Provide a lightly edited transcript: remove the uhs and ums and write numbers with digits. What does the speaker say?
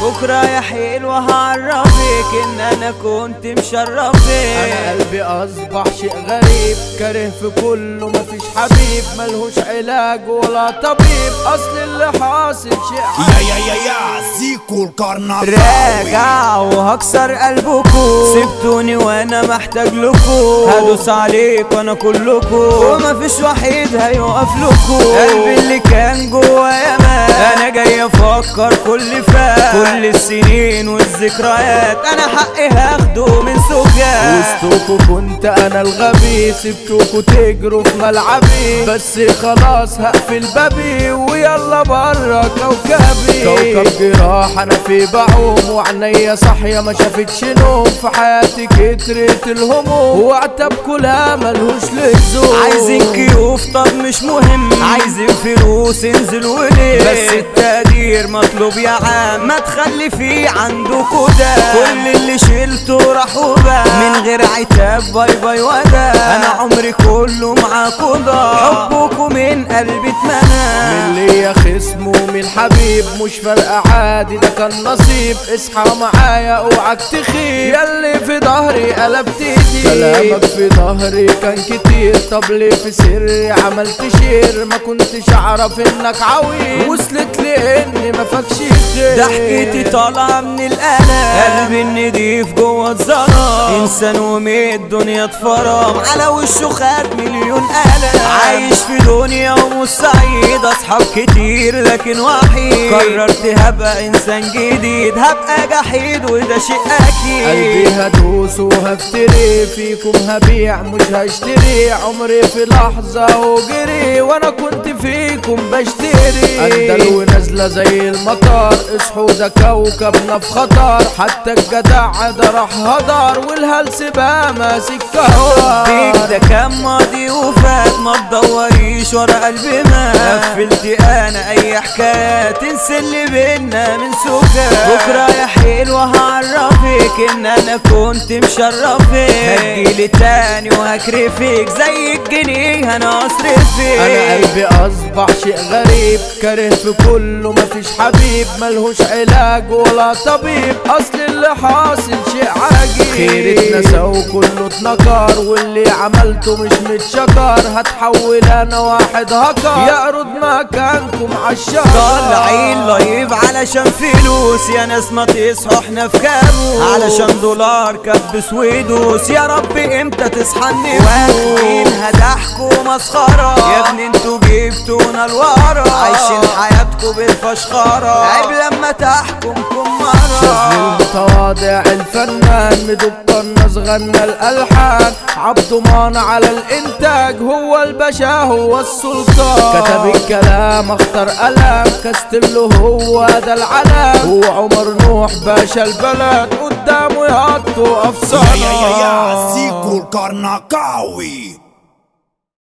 بكرة يا حلوة هعرفك ان انا كنت مشرفك. انا قلبي اصبح شيء غريب، كاره في كله مفيش حبيب، ملهوش علاج ولا طبيب، اصل اللي حاصل شيء يا زيكو الكرناكاوي. راجع وهكسر قلبكو، سبتوني وانا محتاج لكو، هدوس عليك وانا كلكو، ومفيش وحيد هيوقف لكو. قلبي اللي كان جوايا مات، انا جاي افكر كل فات، كل السنين والذكريات انا حقي هاخده من سجات. وسطكوا كنت انا الغبي، سبتكوا تجروا في ملعبي، بس خلاص هقفل بابي ويلا برا كوكبي. كوكب جراح انا في بعوم، وعينيا صاحيه ما شافتش نوم، في حياتي كترت الهموم، وعتب كلها ملهوش لزوم. عايزين كيوف طب مش مهم، عايزين فلوس انزل وليه، بس التقدير مطلوب يا عم، ما تخلي فيه عندكوا ده. كل اللي شلته راح وبقى من غير عتاب، باي باي ودا. انا عمري كله معاكوا ضاع، حبكوا من قلبي اتمنى. من ليا خصم ومن حبيب مش فارقة عادي، ده كان نصيب. اصحى معايا اوعك تخيب، ياللي في ظهري قلبت ايدي. كلامك في ظهري كان كتير، طب ليه في سري عملت شير؟ ما كنتش اعرف انك عويل، وصلت لي اني ما فاكش خير. ضحكتي طالعة من القلب، قلبي النضيف جوه الظلام، انسان وميت الدنيا اتفرم، على وشه خد مليون قلم. عايش في دنيا ومش سعيد، اصحاب كتير لكن وحيد، قررت هبقى انسان جديد، هبقى جحيد وده شيء اكيد. قلبي هدوس وهفتري فيكم، هبيع مش هشتري، عمري في لحظة وجري، وانا كنت فيكم بشتري. اندل ونازلة زي المطار، اصحوا ده كوكبنا في خطر، حتى الجدع ده راح هدر، والهلس بقى ماسك كهار. حبك ده كان ماضي وفات، ما تدوريش ورا قلبي مات، قفلت انا اي حكاية تنسى اللي بينا من سكات. بكرة يا حلوة هعرفك ان انا كنت مشرفك، هتجيلي تاني وهكرفك زي الجنيه انا اصرفك. انا قلبي اصبح شيء غريب، كاره في كله مفيش حبيب، ملهوش علاج ولا طبيب، اصل اللي حاصل شيء عجيب. خير اتنسى وكله اتنكر، واللي عملته مش متشكر، هتحول انا واحد هكر، يعرض مكانكم عالشهر. طالعين لايف علشان فلوس، يا ناس ما تصحوا احنا في كابوس، علشان دولار كبس ويدوس، يا رب امتى تصحى النفوس. واخدينها ضحك ومسخرة، يا ابني انتوا جبتونا لورا، عايشين حياتكوا بالفشخرة، عيب لما تحكمكم مرة. شاذلي المتواضع الفنان، مدوب الناس غنى الالحان، عبده مان على الانتاج، هو الباشا هو السلطان، كتب الكلام اختار قلم، كاستله هو ده العلام، هو عمر نوح باشا البلد، قدامه يحطوا افسانه. يا زيكو الكرناكاوي.